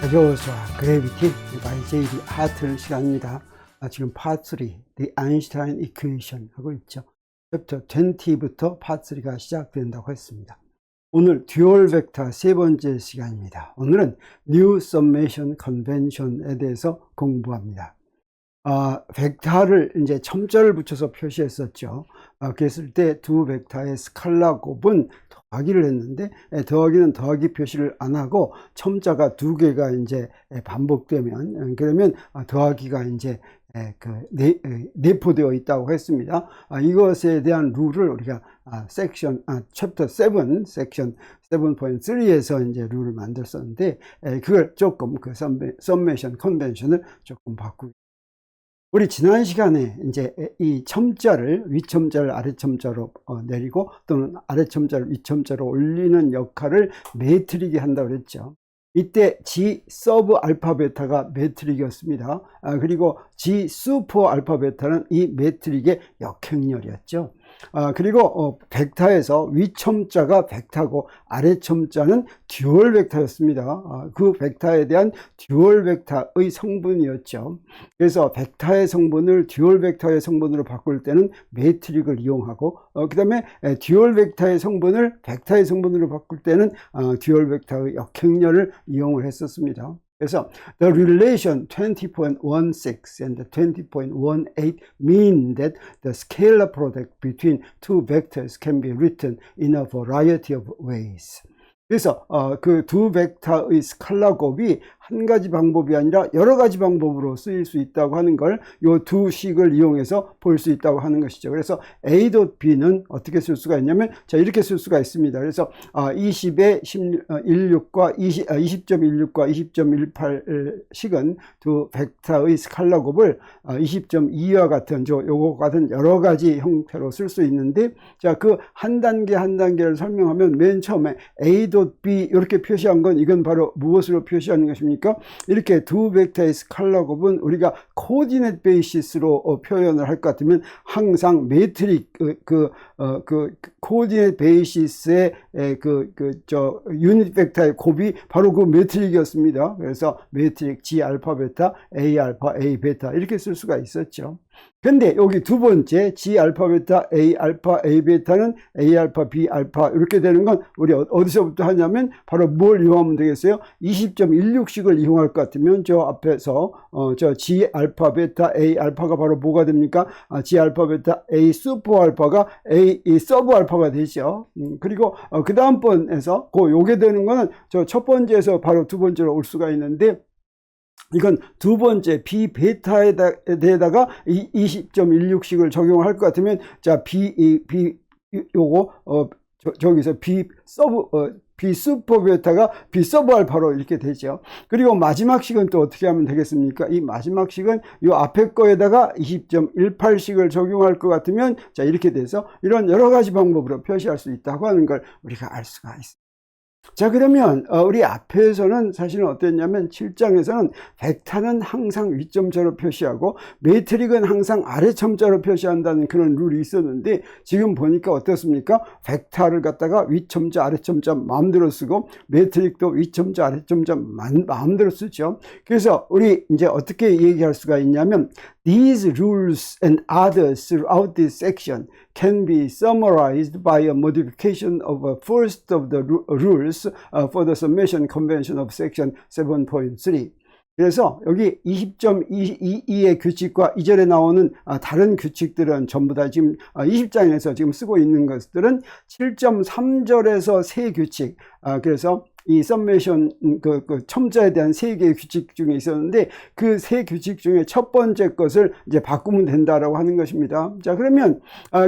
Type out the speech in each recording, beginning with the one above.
가벼워서 그래비티 by J.D. 하틀 시간입니다. 지금 파트 3 The Einstein Equation 하고 있죠. 챕터 20부터 파트 3가 시작된다고 했습니다. 오늘 듀얼 벡터 세 번째 시간입니다. 오늘은 New Summation Convention에 대해서 공부합니다. 벡터를 이제 첨자를 붙여서 표시했었죠. 그랬을 때 두 벡터의 스칼라 곱은 더하기를 했는데, 더하기는 더하기 표시를 안 하고 첨자가 두 개가 이제 반복되면, 그러면 더하기가 이제 내포되어 있다고 했습니다. 이것에 대한 룰을 우리가 챕터 7, 섹션 7.3에서 이제 룰을 만들었는데, 그걸 조금 서메이션 컨벤션을 조금 바꾸고, 우리 지난 시간에 이제 이 첨자를 위첨자를 아래첨자로 내리고 또는 아래첨자를 위첨자로 올리는 역할을 매트릭이 한다고 그랬죠. 이때 G 서브 알파 베타가 매트릭이었습니다. 그리고 G 슈퍼 알파 베타는 이 매트릭의 역행렬이었죠. 그리고 벡터에서 위첨자가 벡터고 아래첨자는 듀얼 벡터였습니다. 그 벡터에 대한 듀얼 벡터의 성분이었죠. 그래서 벡터의 성분을 듀얼 벡터의 성분으로 바꿀 때는 매트릭을 이용하고, 그 다음에 듀얼 벡터의 성분을 벡터의 성분으로 바꿀 때는 듀얼 벡터의 역행렬을 이용을 했었습니다. 그래서 the relation 20.16 and 20.18 mean that the scalar product between two vectors can be written in a variety of ways. 그래서 그 두 벡터의 스칼라 곱이 한 가지 방법이 아니라 여러 가지 방법으로 쓰일 수 있다고 하는 걸 이 두 식을 이용해서 볼 수 있다고 하는 것이죠. 그래서 A.B는 어떻게 쓸 수가 있냐면, 자, 이렇게 쓸 수가 있습니다. 그래서 20의 16과 20.16과 20.18 식은 두 벡터의 스칼라 곱을 20.2와 같은 요거 같은 여러 가지 형태로 쓸 수 있는데, 자, 그 한 단계 한 단계를 설명하면 맨 처음에 A.B 이렇게 표시한 건 이건 바로 무엇으로 표시하는 것입니까? 이렇게 두 벡터의 스칼라 곱은 우리가 코디네이트 베이시스로 표현을 할 것 같으면 항상 매트릭 코디네이트 베이시스의 유닛 벡터의 곱이 바로 그 매트릭이었습니다. 그래서 매트릭 G 알파 베타 A 알파 A 베타 이렇게 쓸 수가 있었죠. 근데 여기 두 번째 G 알파 베타 A 알파 A 베타는 A 알파 B 알파 이렇게 되는 건 우리 어디서부터 하냐면 바로 뭘 이용하면 되겠어요? 20.16식을 이용할 것 같으면 저 앞에서 저 G 알파 베타 A 알파가 바로 뭐가 됩니까? G 알파 베타 A 슈퍼 알파가 A 서브 알파가 되죠. 그리고 그 다음 번에서 요게 되는 거는 저 첫 번째에서 바로 두 번째로 올 수가 있는데, 이건 두 번째 B 베타에다가 20.16식을 적용할 것 같으면, 자, 요거 저기서 B 슈퍼 베타가 B 서브 알파로 이렇게 되죠. 그리고 마지막 식은 또 어떻게 하면 되겠습니까? 이 마지막 식은 요 앞에 거에다가 20.18식을 적용할 것 같으면, 자, 이렇게 돼서 이런 여러 가지 방법으로 표시할 수 있다고 하는 걸 우리가 알 수가 있습니다. 자, 그러면 우리 앞에서는 사실은 어땠냐면 7장에서는 벡터는 항상 위점자로 표시하고 매트릭은 항상 아래첨자로 표시한다는 그런 룰이 있었는데, 지금 보니까 어떻습니까? 벡터를 갖다가 위첨자 아래첨자 마음대로 쓰고 매트릭도 위첨자 아래첨자 마음대로 쓰죠. 그래서 우리 이제 어떻게 얘기할 수가 있냐면, These rules and others throughout this section can be summarized by a modification of a first of the rules for the summation convention of section 7.3. 그래서 여기 20.22의 규칙과 이전에 나오는 다른 규칙들은 전부 다 지금 20장에서 지금 쓰고 있는 것들은 7.3절에서 세 규칙, 그래서 이 서메이션 첨자에 대한 세 개의 규칙 중에 있었는데, 그 세 규칙 중에 첫 번째 것을 이제 바꾸면 된다라고 하는 것입니다. 자, 그러면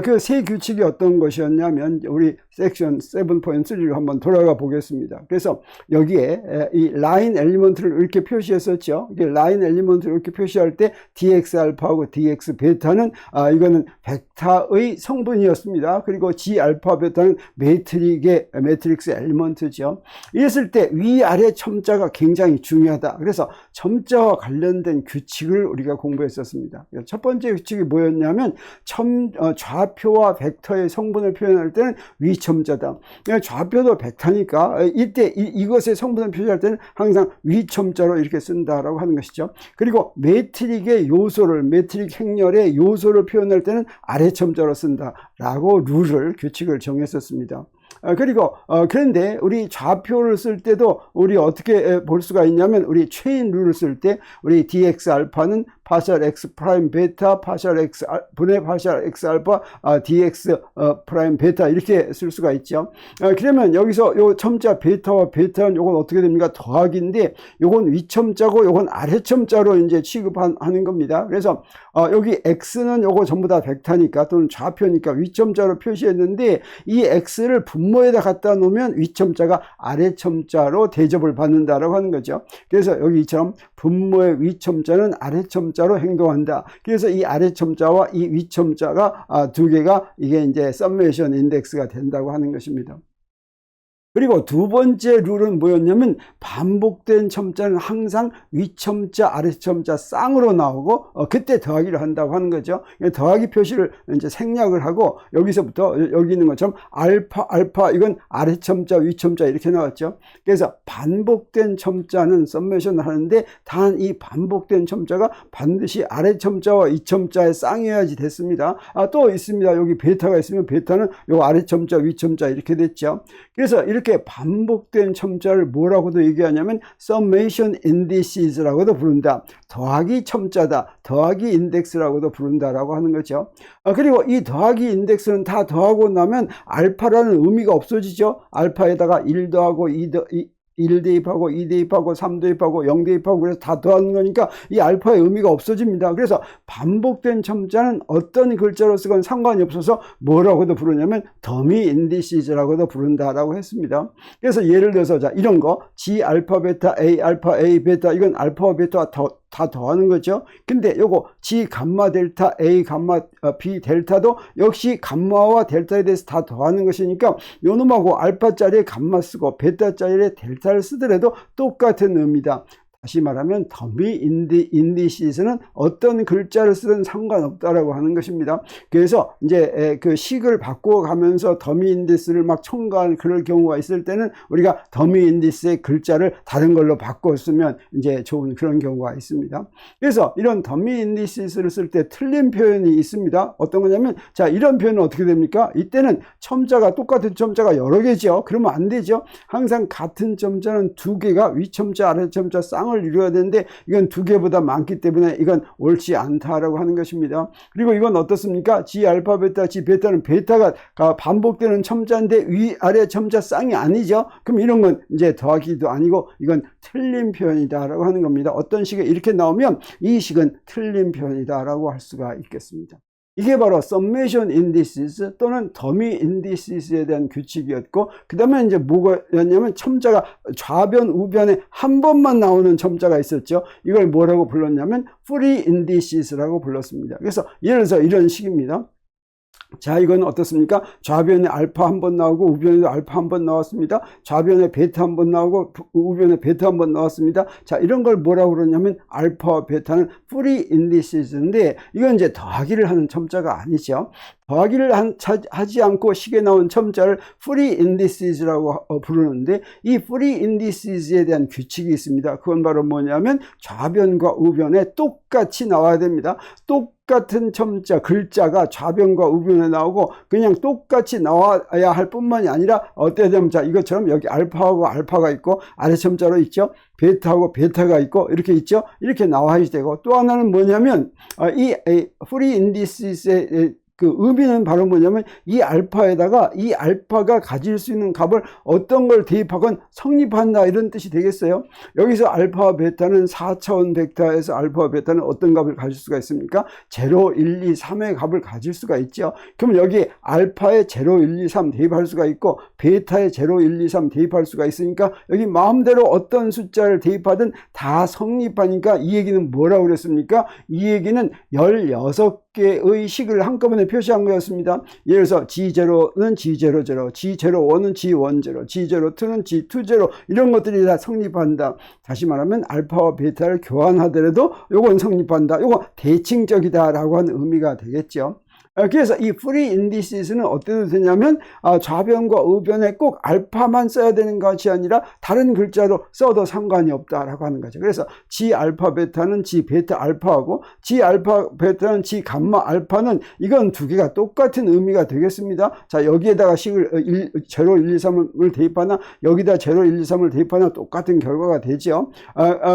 그 세 규칙이 어떤 것이었냐면, 우리 섹션 7.3로 한번 돌아가 보겠습니다. 그래서 여기에 이 라인 엘리먼트를 이렇게 표시했었죠. 이게 라인 엘리먼트를 이렇게 표시할 때 dx 알파하고 dx 베타는 이거는 벡터의 성분이었습니다. 그리고 G 알파 베타는 매트릭스 엘리먼트죠. 이 그랬을 때 위아래 첨자가 굉장히 중요하다. 그래서 첨자와 관련된 규칙을 우리가 공부했었습니다. 첫 번째 규칙이 뭐였냐면 좌표와 벡터의 성분을 표현할 때는 위첨자다. 좌표도 벡터니까 이때 이것의 성분을 표시할 때는 항상 위첨자로 이렇게 쓴다라고 하는 것이죠. 그리고 매트릭의 요소를, 매트릭 행렬의 요소를 표현할 때는 아래첨자로 쓴다라고 규칙을 정했었습니다. 그리고 그런데 우리 좌표를 쓸 때도 우리 어떻게 볼 수가 있냐면, 우리 체인 룰을 쓸 때 우리 dx 알파는 파셜 x 프라임 베타 파셜 x 분의 파셜 x 알파 dx 프라임 베타 이렇게 쓸 수가 있죠. 그러면 여기서 요 첨자 베타와 베타는 요건 어떻게 됩니까? 더하기인데 요건 위첨자고 요건 아래첨자로 이제 취급하는 겁니다. 그래서 여기 x는 요거 전부 다 벡터니까 또는 좌표니까 위첨자로 표시했는데, 이 x를 분모에다 갖다 놓으면 위첨자가 아래첨자로 대접을 받는다라고 하는 거죠. 그래서 여기 이처럼 분모의 위첨자는 아래첨자로 행동한다. 그래서 이 아래첨자와 이 위첨자가 두 개가 이게 이제 서메이션 인덱스가 된다고 하는 것입니다. 그리고 두 번째 룰은 뭐였냐면, 반복된 첨자는 항상 위첨자, 아래첨자 쌍으로 나오고 그때 더하기를 한다고 하는 거죠. 더하기 표시를 이제 생략을 하고 여기서부터 여기 있는 것처럼 알파 이건 아래첨자, 위첨자 이렇게 나왔죠. 그래서 반복된 첨자는 서메이션을 하는데, 단 이 반복된 첨자가 반드시 아래첨자와 위첨자의 쌍이어야지 됐습니다. 또 있습니다. 여기 베타가 있으면 베타는 요 아래첨자, 위첨자 이렇게 됐죠. 그래서 이렇게 반복된 첨자를 뭐라고도 얘기하냐면 summation indices라고도 부른다. 더하기 첨자다. 더하기 인덱스라고도 부른다라고 하는 거죠. 그리고 이 더하기 인덱스는 다 더하고 나면 알파라는 의미가 없어지죠. 알파에다가 1 더하고 1 대입하고 2 대입하고 3 대입하고 0 대입하고 그래서 다 더하는 거니까 이 알파의 의미가 없어집니다. 그래서 반복된 첨자는 어떤 글자로 쓰건 상관이 없어서 뭐라고도 부르냐면 더미 인디시즈라고도 부른다라고 했습니다. 그래서 예를 들어서 자, 이런 거 G 알파 베타 A 알파 A 베타 이건 알파와 베타가 다 더하는 거죠. 근데 요거 G 감마 델타 A 감마 B 델타도 역시 감마와 델타에 대해서 다 더하는 것이니까 요놈하고 알파짜리에 감마 쓰고 베타짜리에 델타를 쓰더라도 똑같은 의미다. 다시 말하면 더미 인디시스는 어떤 글자를 쓰든 상관없다라고 하는 것입니다. 그래서 이제 그 식을 바꾸어 가면서 더미 인디스를 막 첨가한 그럴 경우가 있을 때는 우리가 더미 인디스의 글자를 다른 걸로 바꿔 쓰면 이제 좋은 그런 경우가 있습니다. 그래서 이런 더미 인디시스를 쓸 때 틀린 표현이 있습니다. 어떤 거냐면 자, 이런 표현은 어떻게 됩니까? 이때는 첨자가 똑같은 첨자가 여러 개죠. 그러면 안 되죠. 항상 같은 첨자는 두 개가 위첨자 아래첨자 쌍 을 이루어야 되는데 이건 두 개보다 많기 때문에 이건 옳지 않다라고 하는 것입니다. 그리고 이건 어떻습니까? G 알파 베타 G 베타는 베타가 반복되는 첨자인데 위아래 첨자 쌍이 아니죠. 그럼 이런 건 이제 더하기도 아니고 이건 틀린 표현이다라고 하는 겁니다. 어떤 식에 이렇게 나오면 이 식은 틀린 표현이다라고 할 수가 있겠습니다. 이게 바로 summation indices 또는 더미 indices에 대한 규칙이었고, 그 다음에 이제 뭐였냐면 첨자가 좌변, 우변에 한 번만 나오는 첨자가 있었죠. 이걸 뭐라고 불렀냐면 free indices라고 불렀습니다. 그래서 예를 들어서 이런 식입니다. 자, 이건 어떻습니까? 좌변에 알파 한 번 나오고 우변에도 알파 한 번 나왔습니다. 좌변에 베타 한 번 나오고 우변에 베타 한 번 나왔습니다. 자, 이런 걸 뭐라고 그러냐면 알파와 베타는 free indices인데 이건 이제 더하기를 하는 첨자가 아니죠. 더하기를 하지 않고 식에 나온 첨자를 free indices라고 부르는데, 이 free indices에 대한 규칙이 있습니다. 그건 바로 뭐냐면 좌변과 우변에 똑같이 나와야 됩니다. 똑같은 첨자 글자가 좌변과 우변에 나오고 그냥 똑같이 나와야 할 뿐만이 아니라 어때야 되면 자, 이것처럼 여기 알파하고 알파가 있고 아래 첨자로 있죠. 베타하고 베타가 있고 이렇게 있죠. 이렇게 나와야 되고, 또 하나는 뭐냐면 이 free indices의 그 의미는 바로 뭐냐면 이 알파에다가 이 알파가 가질 수 있는 값을 어떤 걸 대입하건 성립한다 이런 뜻이 되겠어요. 여기서 알파와 베타는 4차원 벡터에서 알파와 베타는 어떤 값을 가질 수가 있습니까? 0, 1, 2, 3의 값을 가질 수가 있죠. 그럼 여기 알파에 0, 1, 2, 3 대입할 수가 있고 베타에 0, 1, 2, 3 대입할 수가 있으니까 여기 마음대로 어떤 숫자를 대입하든 다 성립하니까 이 얘기는 뭐라고 그랬습니까? 이 얘기는 16개의 식을 한꺼번에 표시한 거였습니다. 예를 들어서 G0는 G00, G01은 G10, G02는 G20 이런 것들이 다 성립한다. 다시 말하면 알파와 베타를 교환하더라도 요건 성립한다. 요거 대칭적이다 라고 하는 의미가 되겠죠. 그래서 이 free indices는 어떻게 되냐면 좌변과 우변에 꼭 알파만 써야 되는 것이 아니라 다른 글자로 써도 상관이 없다라고 하는 거죠. 그래서 G 알파 베타는 G 베타 알파하고 G 알파 베타는 G 감마 알파는 이건 두 개가 똑같은 의미가 되겠습니다. 자, 여기에다가 식을 0, 1, 2, 3을 대입하나 여기다 0, 1, 2, 3을 대입하나 똑같은 결과가 되죠.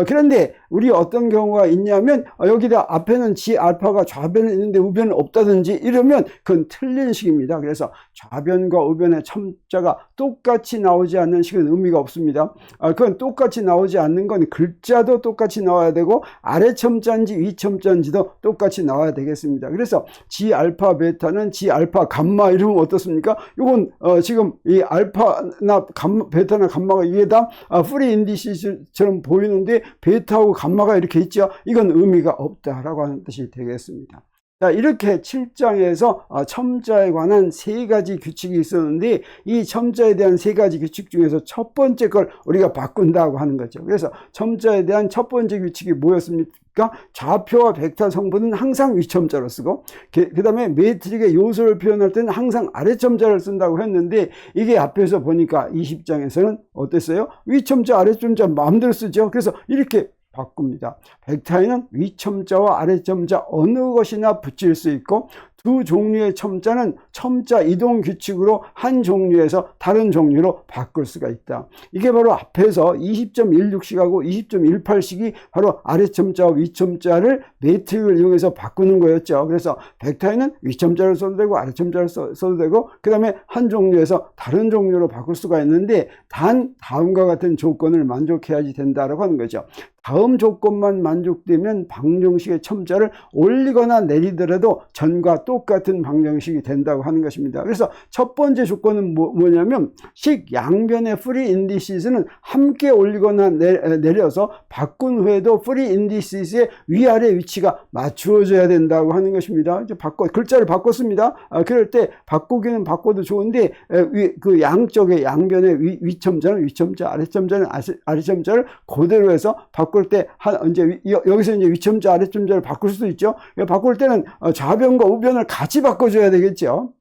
그런데 우리 어떤 경우가 있냐면 여기다 앞에는 G 알파가 좌변에 있는데 우변은 없다든지 이러면 그건 틀린 식입니다. 그래서 좌변과 우변의 첨자가 똑같이 나오지 않는 식은 의미가 없습니다. 그건 똑같이 나오지 않는 건 글자도 똑같이 나와야 되고 아래 첨자인지 위 첨자인지도 똑같이 나와야 되겠습니다. 그래서 G 알파 베타는 G 알파 감마 이러면 어떻습니까? 이건 지금 이 알파나 감마, 베타나 감마가 위에다 프리 인디시스처럼 보이는데 베타하고 감마가 이렇게 있죠. 이건 의미가 없다라고 하는 뜻이 되겠습니다. 자, 이렇게 7장에서 첨자에 관한 3가지 규칙이 있었는데 이 첨자에 대한 3가지 규칙 중에서 첫 번째 걸 우리가 바꾼다고 하는 거죠. 그래서 첨자에 대한 첫 번째 규칙이 뭐였습니까? 좌표와 벡터 성분은 항상 위첨자로 쓰고 그 다음에 매트릭의 요소를 표현할 때는 항상 아래첨자를 쓴다고 했는데 이게 앞에서 보니까 20장에서는 어땠어요? 위첨자 아래첨자 마음대로 쓰죠. 그래서 이렇게 바꿉니다. 벡터에는 위첨자와 아래첨자 어느 것이나 붙일 수 있고 두 종류의 첨자는 첨자 이동 규칙으로 한 종류에서 다른 종류로 바꿀 수가 있다. 이게 바로 앞에서 20.16식하고 20.18식이 바로 아래첨자와 위첨자를 매트릭을 이용해서 바꾸는 거였죠. 그래서 벡터에는 위첨자를 써도 되고 아래첨자를 써도 되고 그 다음에 한 종류에서 다른 종류로 바꿀 수가 있는데 단 다음과 같은 조건을 만족해야지 된다라고 하는 거죠. 다음 조건만 만족되면 방정식의 첨자를 올리거나 내리더라도 전과 똑같은 방정식이 된다고 하는 것입니다. 그래서 첫 번째 조건은 뭐냐면 식 양변의 free indices는 함께 올리거나 내려서 바꾼 후에도 free indices의 위아래 위치가 맞추어져야 된다고 하는 것입니다. 이제 글자를 바꿨습니다. 그럴 때 바꾸기는 바꿔도 좋은데 그 양쪽의 양변의 위첨자는 위첨자, 아래첨자는 아래첨자를 그대로 해서 바꿀 때 이제 여기서 이제 위첨자 아래첨자를 바꿀 수도 있죠. 바꿀 때는 좌변과 우변을 같이 바꿔줘야 되겠죠.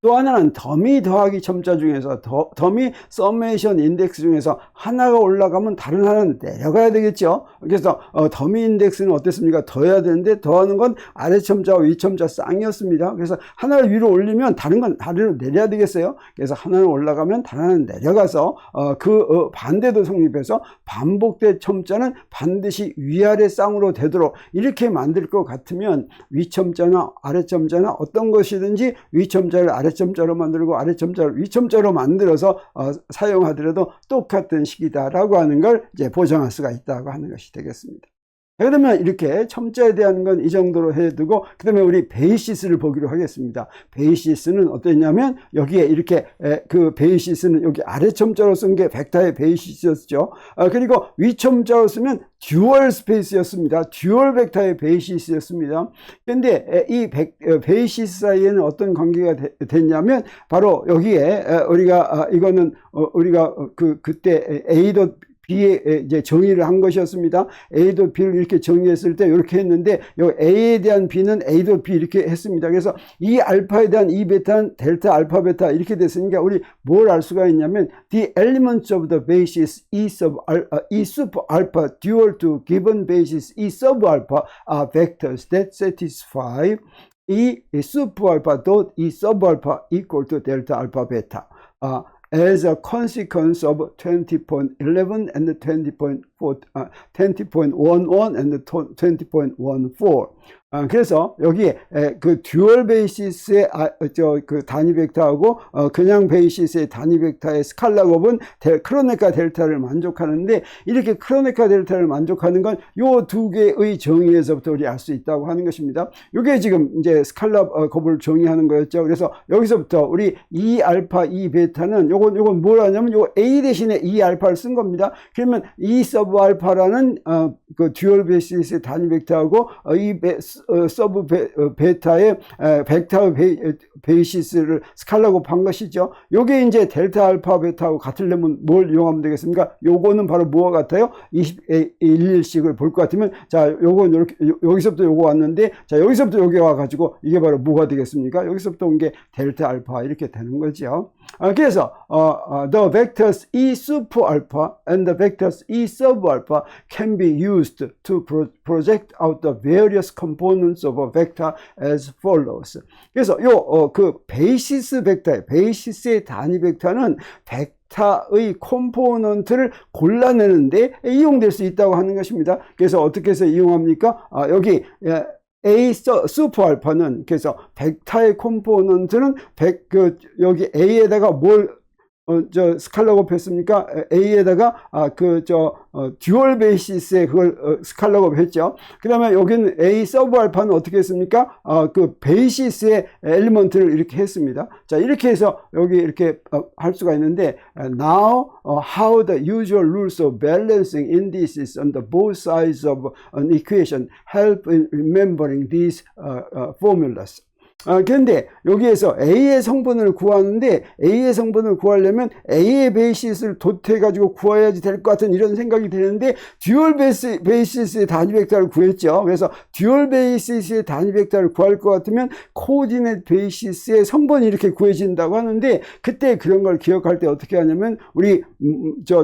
또 하나는 더미 더하기 첨자 중에서 더미 서메이션 인덱스 중에서 하나가 올라가면 다른 하나는 내려가야 되겠죠. 그래서 더미 인덱스는 어땠습니까? 더해야 되는데 더하는 건 아래 첨자와 위 첨자 쌍이었습니다. 그래서 하나를 위로 올리면 다른 건 아래로 내려야 되겠어요. 그래서 하나는 올라가면 다른 하나는 내려가서 반대도 성립해서 반복된 첨자는 반드시 위아래 쌍으로 되도록 이렇게 만들 것 같으면 위 첨자나 아래 첨자나 어떤 것이든지 위 첨자를 아래 첨자로 만들고 아래 첨자를 위 첨자로 만들어서 사용하더라도 똑같은 식이다라고 하는 걸 이제 보정할 수가 있다고 하는 것이 되겠습니다. 그러면 이렇게 첨자에 대한 건 이 정도로 해두고 그 다음에 우리 베이시스를 보기로 하겠습니다. 베이시스는 어떠냐면 여기에 이렇게 그 베이시스는 여기 아래 첨자로 쓴 게 벡터의 베이시스였죠. 그리고 위 첨자로 쓰면 듀얼 스페이스였습니다. 듀얼 벡터의 베이시스였습니다. 그런데 이 베이시스 사이에는 어떤 관계가 됐냐면 바로 여기에 우리가 이거는 우리가 그때 A B에 이제 정의를 한 것이었습니다. A도 B를 이렇게 정의했을 때 이렇게 했는데 여기 A에 대한 B는 A도 B 이렇게 했습니다. 그래서 이 알파에 대한 이 베타는 델타 알파 베타 이렇게 됐으니까 우리 뭘 알 수가 있냐면 the elements of the basis E sub alpha dual to given basis E sub alpha are vectors that satisfy E sub alpha dot E sub alpha equal to delta alpha beta. As a consequence of 20.11 and 20.11 and 20.14. 그래서 여기에 그 듀얼 베이시스의 그 단위 벡터하고 그냥 베이시스의 단위 벡터의 스칼라 곱은 크로네카 델타를 만족하는데 이렇게 크로네카 델타를 만족하는 건 요 두 개의 정의에서부터 우리 알 수 있다고 하는 것입니다. 요게 지금 이제 스칼라 곱을 정의하는 거였죠. 그래서 여기서부터 우리 E 알파 E 베타는 요건 뭘 하냐면 요 A 대신에 E 알파를 쓴 겁니다. 그러면 E 서브 알파라는 그 듀얼 베이시스의 단위 벡터하고 이 서브 베타의 벡터 베이시스를 스칼라 곱한 것이죠. 요게 이제 델타 알파 베타하고 같으려면 뭘 이용하면 되겠습니까? 요거는 바로 뭐와 같아요? 21일씩을 볼 것 같으면, 자, 요건 이렇게, 여기서부터 요거 왔는데, 자, 여기서부터 여기 와가지고, 이게 바로 뭐가 되겠습니까? 여기서부터 온 게 델타 알파 이렇게 되는 거죠. 그래서, the vectors E super alpha and the vectors E sub alpha can be used to project out the various components of a vector as follows. 그래서 그 베이시스 벡터, 베이시스의 단위 벡터는 벡터의 콤포넌트를 골라내는데 이용될 수 있다고 하는 것입니다. 그래서 어떻게 해서 이용합니까? 여기 A 슈퍼 알파는, 그래서 벡터의 콤포넌트는 여기 A에다가 뭘 스칼라 곱했습니까? A에다가 듀얼 베이시스에 그걸 스칼라 곱했죠. 그 다음에 여기는 A 서브 알파는 어떻게 했습니까? 그 베이시스의 엘리먼트를 이렇게 했습니다. 자, 이렇게 해서 여기 이렇게 할 수가 있는데, now how the usual rules of balancing indices on the both sides of an equation help in remembering these formulas. 그런데 여기에서 A의 성분을 구하는데, A의 성분을 구하려면 A의 베이시스를 돛해가지고 구해야지 될 것 같은 이런 생각이 드는데, 듀얼 베이시스의 단위 벡터를 구했죠. 그래서 듀얼 베이시스의 단위 벡터를 구할 것 같으면 코오디네이트 베이시스의 성분이 이렇게 구해진다고 하는데, 그때 그런 걸 기억할 때 어떻게 하냐면, 우리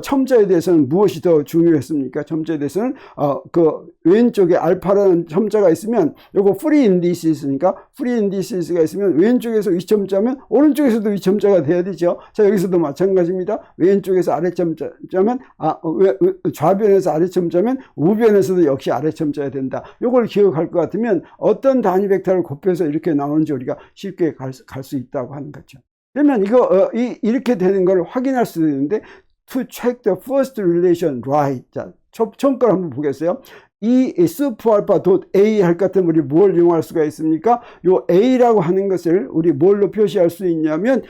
첨자에 대해서는 무엇이 더 중요했습니까? 첨자에 대해서는 그 왼쪽에 알파라는 첨자가 있으면 요거 프리 인디시스니까, 프리 인디시스가 있으면 왼쪽에서 위첨자면 오른쪽에서도 위첨자가 돼야 되죠. 자, 여기서도 마찬가지입니다. 왼쪽에서 아래첨자면 좌변에서 아래첨자면 우변에서도 역시 아래첨자야 된다. 요걸 기억할 것 같으면 어떤 단위 벡터를 곱해서 이렇게 나오는지 우리가 쉽게 갈 수 있다고 하는 거죠. 그러면 이렇게 되는 걸 확인할 수 있는데, to check the first relation right. 자, 처음 걸 한번 보겠어요. 이 슈퍼 알파 닷 A 할 것 같으면 우리 뭘 이용할 수가 있습니까? 요 A라고 하는 것을 우리 뭘로 표시할 수 있냐면,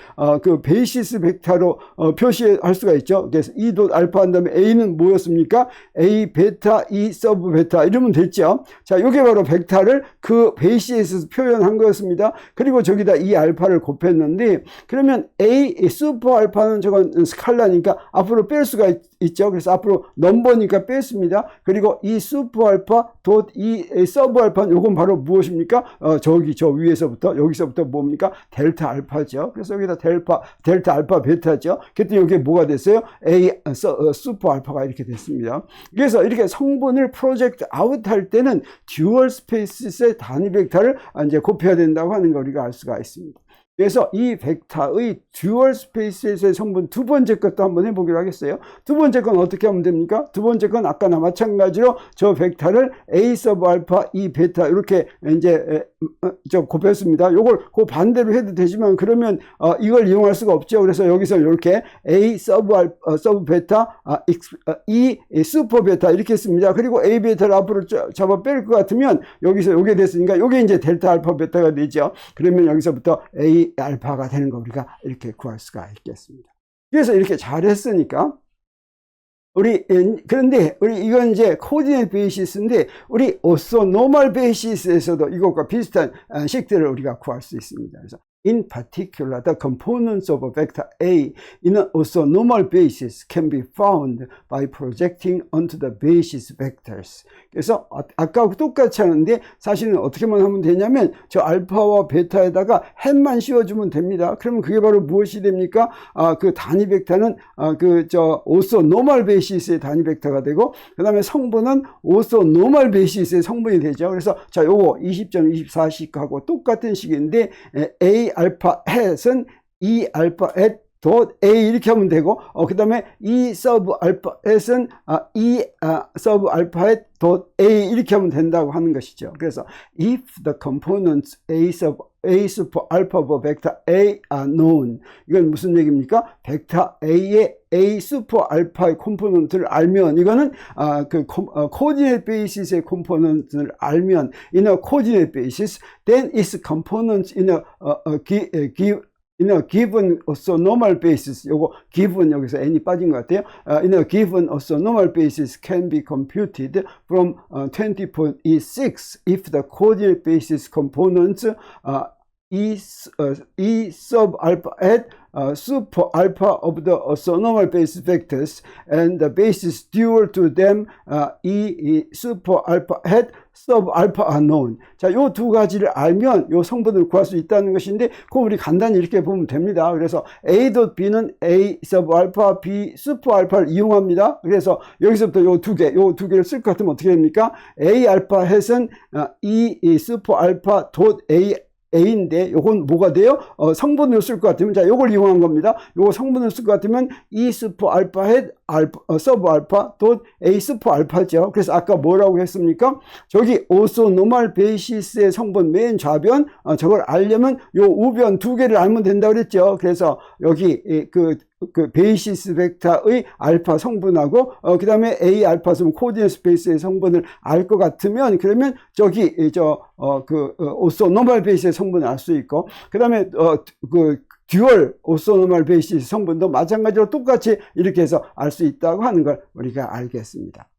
그 베이시스 벡터로 표시할 수가 있죠. 그래서 E 닷 알파 한 다음에 A는 뭐였습니까? A 베타, E 서브 베타 이러면 됐죠. 자, 요게 바로 벡터를 그 베이시스에서 표현한 거였습니다. 그리고 저기다 E 알파를 곱했는데, 그러면 A 슈퍼 알파는 저건 스칼라니까 앞으로 뺄 수가 있죠. 그래서 앞으로 넘버니까 뺐습니다. 그리고 이 슈퍼 알파 닷 이 서브 알파는 요건 바로 무엇입니까? 저 위에서부터 여기서부터 뭡니까? 델타 알파죠. 그래서 여기다 델타 알파 베타죠. 그때 여기에 뭐가 됐어요? A 슈퍼 알파가 이렇게 됐습니다. 그래서 이렇게 성분을 프로젝트 아웃 할 때는 듀얼 스페이스의 단위 벡터를 이제 곱해야 된다고 하는 걸 우리가 알 수가 있습니다. 그래서 이 벡터의 듀얼 스페이스에서의 성분 두 번째 것도 한번 해보기로 하겠어요. 두 번째 건 어떻게 하면 됩니까? 두 번째 건 아까나 마찬가지로 저 벡터를 A 서브 알파, E 베타 이렇게 이제 곱했습니다. 요걸 그 반대로 해도 되지만, 그러면 이걸 이용할 수가 없죠. 그래서 여기서 이렇게 A 서브 알파, 서브 베타, E 슈퍼 베타 이렇게 했습니다. 그리고 A 베타를 앞으로 잡아 뺄 것 같으면 여기서 요게 됐으니까 요게 이제 델타 알파 베타가 되죠. 그러면 여기서부터 A 알파가 되는 거 우리가 이렇게 구할 수가 있겠습니다. 그래서 이렇게 잘했으니까 그런데 우리 이건 이제 코디네이트 베이시스인데, 우리 오소노멀 베이시스에서도 이것과 비슷한 식들을 우리가 구할 수 있습니다. 그래서 in particular, the components of a vector A in an orthonormal basis can be found by projecting onto the basis vectors. 그래서 아까 똑같이 하는데 사실은 어떻게만 하면 되냐면 저 알파와 베타에다가 햇만 씌워주면 됩니다. 그러면 그게 바로 무엇이 됩니까? 그 단위 벡터는 orthonormal basis의 단위 벡터가 되고, 그 다음에 성분은 orthonormal basis의 성분이 되죠. 그래서 자, 요거 20.24식하고 똑같은 식인데 A 알파 햇은 E 알파 햇 닷 A 이렇게 하면 되고, 그 다음에 E 서브 알파 햇은 E 서브 알파 햇 닷 A 이렇게 하면 된다고 하는 것이죠. 그래서 if the components A super alpha of vector A are known, 이건 무슨 얘기입니까? 벡터 A의 A super alpha의 콤포넌트를 알면, 이거는 coordinate basis의 콤포넌트를 알면, in a coordinate basis, then its components in a in a given orthonormal basis, 요거 given 여기서 n이 빠진 것 같아요. In a given orthonormal basis can be computed from 20.6 if the coordinate basis components E sub alpha at super alpha of the orthonormal basis vectors and the basis dual to them E super alpha at sub alpha are known. 자, 요 두 가지를 알면 요 성분을 구할 수 있다는 것인데, 그거 우리 간단히 이렇게 보면 됩니다. 그래서 A.B는 A sub alpha, B super alpha를 이용합니다. 그래서 여기서부터 요 두 개를 쓸 것 같으면 어떻게 됩니까? A alpha hat은 E super alpha dot A인데 요건 뭐가 돼요? 성분을 쓸 것 같으면, 자, 요걸 이용한 겁니다. 요거 성분을 쓸 것 같으면 E 스포 알파 햇 서브 알파 돈 A 스포 알파죠. 그래서 아까 뭐라고 했습니까? 저기 오소노멀 베이시스의 성분 맨 좌변, 저걸 알려면 요 우변 두 개를 알면 된다고 그랬죠. 그래서 여기 그 베이시스 벡터의 알파 성분하고 그 다음에 A 알파 코디네이트 스페이스의 성분을 알 것 같으면, 그러면 저기 오소노멀 베이시스의 성분을 알 수 있고, 그 다음에 듀얼 오소노멀 베이시스 성분도 마찬가지로 똑같이 이렇게 해서 알 수 있다고 하는 걸 우리가 알겠습니다.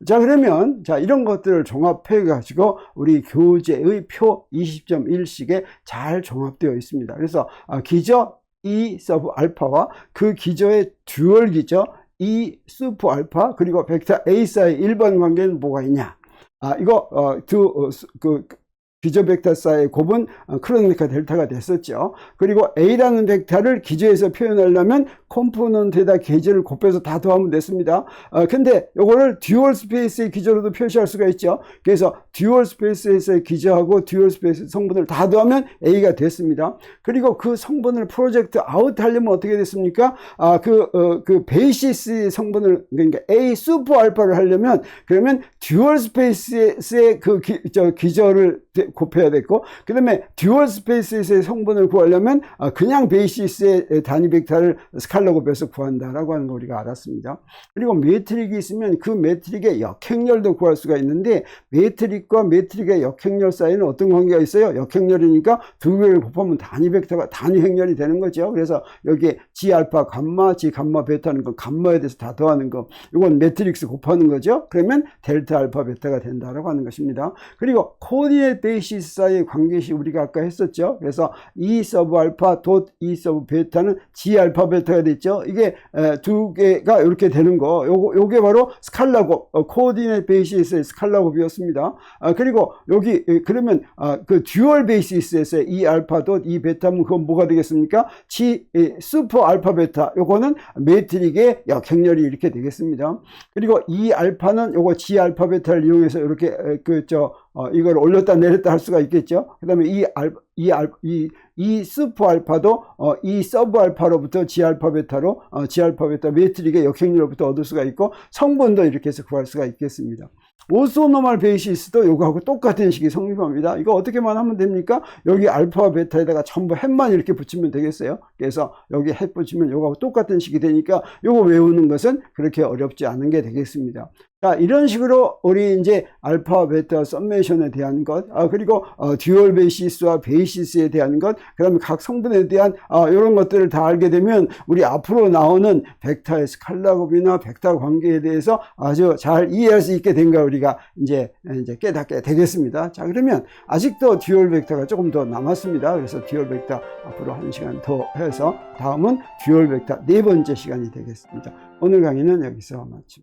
자, 그러면 이런 것들을 종합해 가지고 우리 교재의 표 20.1식에 잘 종합되어 있습니다. 그래서 기저 E 서브 알파와 그 기저의 듀얼 기저 E 슈퍼 알파 그리고 벡터 A 사이 일반 관계는 뭐가 있냐? 이거 기저 벡터 사이의 곱은 크로노미카 델타가 됐었죠. 그리고 A라는 벡터를 기저에서 표현하려면 컴포넌트에다 계절을 곱해서 다 더하면 됐습니다. 근데 요거를 듀얼 스페이스의 기저로도 표시할 수가 있죠. 그래서 듀얼 스페이스에서의 기저하고 듀얼 스페이스 성분을 다 더하면 A가 됐습니다. 그리고 그 성분을 프로젝트 아웃 하려면 어떻게 됐습니까? 그 베이시스 성분을, 그러니까 A 슈퍼 알파를 하려면, 그러면 듀얼 스페이스의 기저를 곱해야 됐고, 그 다음에 듀얼 스페이스에서의 성분을 구하려면 그냥 베이시스의 단위 벡터를 스칼라 곱해서 구한다라고 하는 거 우리가 알았습니다. 그리고 매트릭이 있으면 그 매트릭의 역행렬도 구할 수가 있는데, 매트릭과 매트릭의 역행렬 사이에는 어떤 관계가 있어요? 역행렬이니까 두 개를 곱하면 단위 벡터가 단위 행렬이 되는 거죠. 그래서 여기에 G 알파 감마, G 감마 베타는 거, 감마에 대해서 다 더하는 거, 이건 매트릭스 곱하는 거죠. 그러면 델타 알파 베타가 된다라고 하는 것입니다. 그리고 코디네이트 베이시스 사이의 관계식 우리가 아까 했었죠. 그래서 E 서브 알파 돗 E 서브 베타는 G 알파 베타가 됐죠. 이게 두 개가 이렇게 되는 거, 요게 바로 스칼라곱, 코디네이트 베이시스의 스칼라곱이었습니다. 그리고 여기 그러면 그 듀얼 베이시스에서 E 알파 돗 E 베타면 그건 뭐가 되겠습니까? G 슈퍼 알파 베타, 요거는 매트릭의 역행렬이 이렇게 되겠습니다. 그리고 E 알파는 요거 G 알파 베타를 이용해서 이렇게 이걸 올렸다 내렸다 할 수가 있겠죠. 그 다음에 이 스포 알파도 이 서브 알파로부터 G 알파 베타로 G 알파 베타 매트릭의 역행렬로부터 얻을 수가 있고, 성분도 이렇게 해서 구할 수가 있겠습니다. 오소노멀 베이시스도 요거하고 똑같은 식이 성립합니다. 이거 어떻게만 하면 됩니까? 여기 알파와 베타에다가 전부 햇만 이렇게 붙이면 되겠어요. 그래서 여기 햇 붙이면 요거하고 똑같은 식이 되니까 요거 외우는 것은 그렇게 어렵지 않은 게 되겠습니다. 자, 이런 식으로 우리 이제 알파, 베타, 썸메이션에 대한 것, 그리고 듀얼 베이시스와 베이시스에 대한 것, 그 다음에 각 성분에 대한 이런 것들을 다 알게 되면 우리 앞으로 나오는 벡터의 스칼라곱이나 벡터 관계에 대해서 아주 잘 이해할 수 있게 된 거 우리가 이제 깨닫게 되겠습니다. 자, 그러면 아직도 듀얼 벡터가 조금 더 남았습니다. 그래서 듀얼 벡터 앞으로 1시간 더 해서 다음은 듀얼 벡터 네 번째 시간이 되겠습니다. 오늘 강의는 여기서 마칩니다.